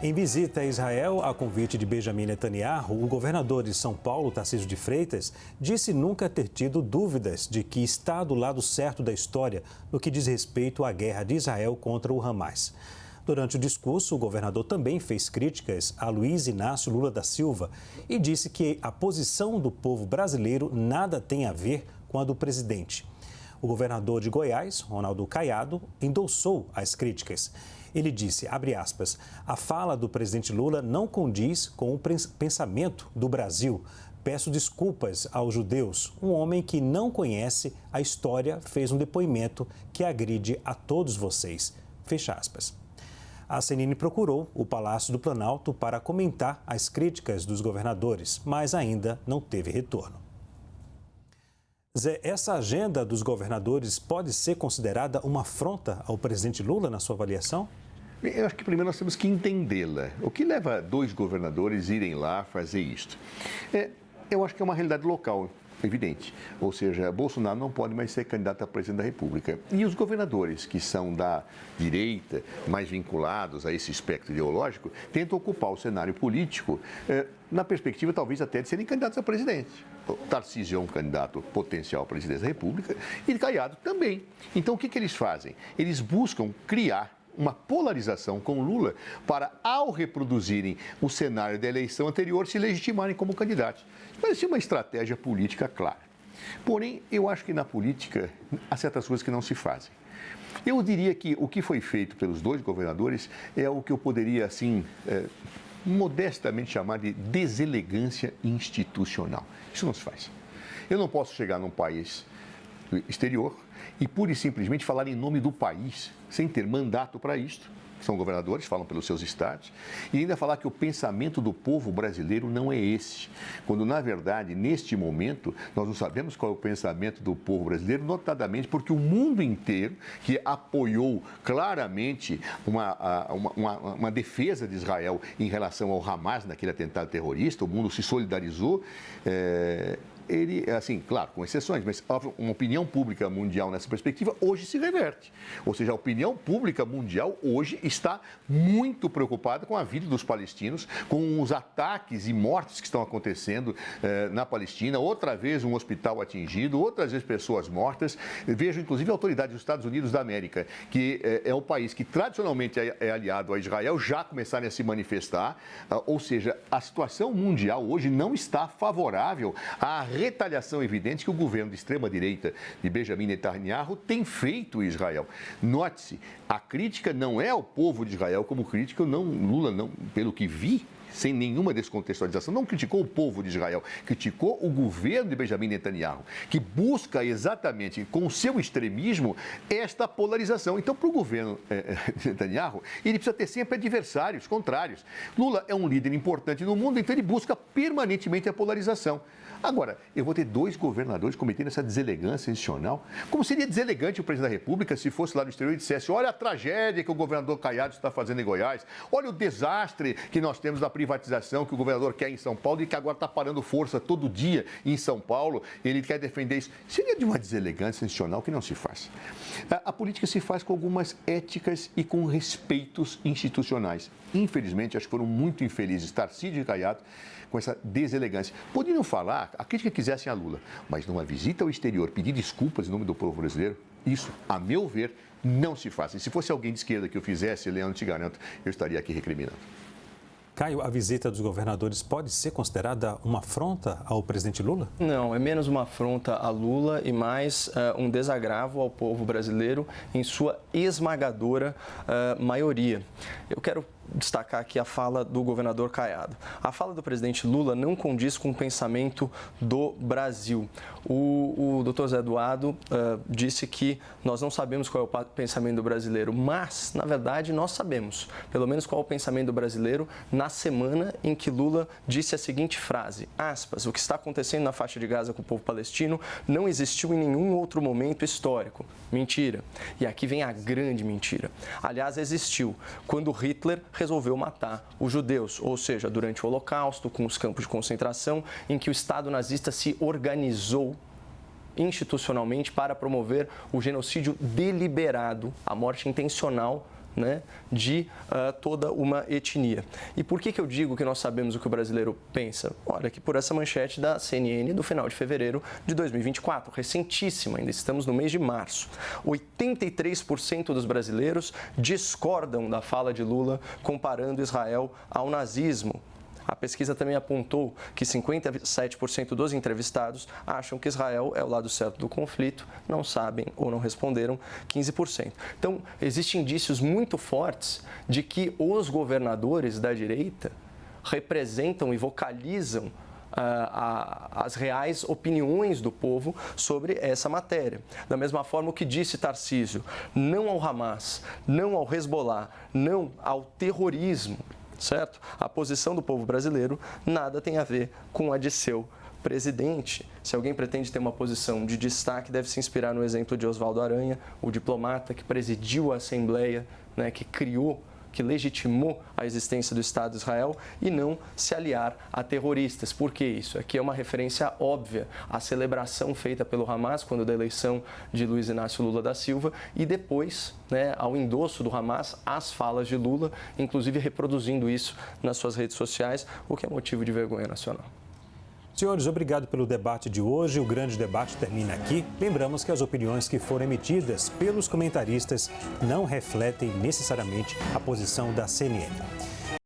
Em visita a Israel, a convite de Benjamin Netanyahu, o governador de São Paulo, Tarcísio de Freitas, disse nunca ter tido dúvidas de que está do lado certo da história no que diz respeito à guerra de Israel contra o Hamas. Durante o discurso, o governador também fez críticas a Luiz Inácio Lula da Silva e disse que a posição do povo brasileiro nada tem a ver com a do presidente. O governador de Goiás, Ronaldo Caiado, endossou as críticas. Ele disse, abre aspas, a fala do presidente Lula não condiz com o pensamento do Brasil. Peço desculpas aos judeus. Um homem que não conhece a história fez um depoimento que agride a todos vocês. Fecha aspas. A CNN procurou o Palácio do Planalto para comentar as críticas dos governadores, mas ainda não teve retorno. Zé, essa agenda dos governadores pode ser considerada uma afronta ao presidente Lula, na sua avaliação? Eu acho que primeiro nós temos que entendê-la. O que leva dois governadores a irem lá fazer isto? Eu acho que é uma realidade local, evidente. Ou seja, Bolsonaro não pode mais ser candidato a presidente da República. E os governadores, que são da direita, mais vinculados a esse espectro ideológico, tentam ocupar o cenário político na perspectiva, talvez, até de serem candidatos a presidente. O Tarcísio é um candidato potencial à presidência da República e Caiado também. Então, o que eles fazem? Eles buscam criar uma polarização com Lula para, ao reproduzirem o cenário da eleição anterior, se legitimarem como candidatos. Parece uma estratégia política clara. Porém, eu acho que na política há certas coisas que não se fazem. Eu diria que o que foi feito pelos dois governadores é o que eu poderia, assim, modestamente chamar de deselegância institucional. Isso não se faz. Eu não posso chegar num país exterior e pura e simplesmente falar em nome do país, sem ter mandato para isto. São governadores, falam pelos seus estados, e ainda falar que o pensamento do povo brasileiro não é esse. Quando, na verdade, neste momento, nós não sabemos qual é o pensamento do povo brasileiro, notadamente porque o mundo inteiro, que apoiou claramente uma defesa de Israel em relação ao Hamas naquele atentado terrorista, o mundo se solidarizou. Ele, assim, claro, com exceções, mas uma opinião pública mundial nessa perspectiva hoje se reverte. Ou seja, a opinião pública mundial hoje está muito preocupada com a vida dos palestinos, com os ataques e mortes que estão acontecendo na Palestina, outra vez um hospital atingido, outras vezes pessoas mortas. Vejo, inclusive, a autoridade dos Estados Unidos da América, que é o país que tradicionalmente é aliado a Israel, já começarem a se manifestar. Ou seja, a situação mundial hoje não está favorável à retaliação evidente que o governo de extrema-direita de Benjamin Netanyahu tem feito em Israel. Note-se, a crítica não é ao povo de Israel como crítica, Lula, não, pelo que vi, sem nenhuma descontextualização, não criticou o povo de Israel, criticou o governo de Benjamin Netanyahu, que busca exatamente, com o seu extremismo, esta polarização. Então, para o governo de Netanyahu, ele precisa ter sempre adversários contrários. Lula é um líder importante no mundo, então ele busca permanentemente a polarização. Agora, eu vou ter dois governadores cometendo essa deselegância institucional. Como seria deselegante o presidente da República se fosse lá no exterior e dissesse: olha a tragédia que o governador Caiado está fazendo em Goiás, olha o desastre que nós temos da privatização que o governador quer em São Paulo e que agora está parando força todo dia em São Paulo, ele quer defender isso. Seria de uma deselegância institucional que não se faz. A política se faz com algumas éticas e com respeitos institucionais. Infelizmente, acho que foram muito infelizes Tarcísio e Caiado com essa deselegância. Poderiam falar a crítica que quisessem a Lula, mas numa visita ao exterior, pedir desculpas em nome do povo brasileiro, isso, a meu ver, não se faz. E se fosse alguém de esquerda que eu fizesse, Leandro, te garanto, eu estaria aqui recriminando. Caio, a visita dos governadores pode ser considerada uma afronta ao presidente Lula? Não, é menos uma afronta a Lula e mais um desagravo ao povo brasileiro em sua esmagadora maioria. Eu quero destacar aqui a fala do governador Caiado. A fala do presidente Lula não condiz com o pensamento do Brasil. O doutor Zé Eduardo disse que nós não sabemos qual é o pensamento do brasileiro, mas, na verdade, nós sabemos, pelo menos, qual é o pensamento do brasileiro na semana em que Lula disse a seguinte frase, aspas, o que está acontecendo na faixa de Gaza com o povo palestino não existiu em nenhum outro momento histórico. Mentira. E aqui vem a grande mentira. Aliás, existiu quando Hitler resolveu matar os judeus, ou seja, durante o Holocausto, com os campos de concentração, em que o Estado nazista se organizou institucionalmente para promover o genocídio deliberado, a morte intencional né, de toda uma etnia. E por que eu digo que nós sabemos o que o brasileiro pensa? Olha, que por essa manchete da CNN do final de fevereiro de 2024, recentíssima, ainda estamos no mês de março. 83% dos brasileiros discordam da fala de Lula comparando Israel ao nazismo. A pesquisa também apontou que 57% dos entrevistados acham que Israel é o lado certo do conflito, não sabem ou não responderam 15%. Então, existem indícios muito fortes de que os governadores da direita representam e vocalizam as reais opiniões do povo sobre essa matéria. Da mesma forma, o que disse Tarcísio, não ao Hamas, não ao Hezbollah, não ao terrorismo, certo? A posição do povo brasileiro nada tem a ver com a de seu presidente. Se alguém pretende ter uma posição de destaque, deve se inspirar no exemplo de Oswaldo Aranha, o diplomata que presidiu a Assembleia, né, que criou, que legitimou a existência do Estado de Israel e não se aliar a terroristas. Por que isso? Aqui é uma referência óbvia à celebração feita pelo Hamas quando da eleição de Luiz Inácio Lula da Silva e depois, né, ao endosso do Hamas às falas de Lula, inclusive reproduzindo isso nas suas redes sociais, o que é motivo de vergonha nacional. Senhores, obrigado pelo debate de hoje. O grande debate termina aqui. Lembramos que as opiniões que foram emitidas pelos comentaristas não refletem necessariamente a posição da CNN.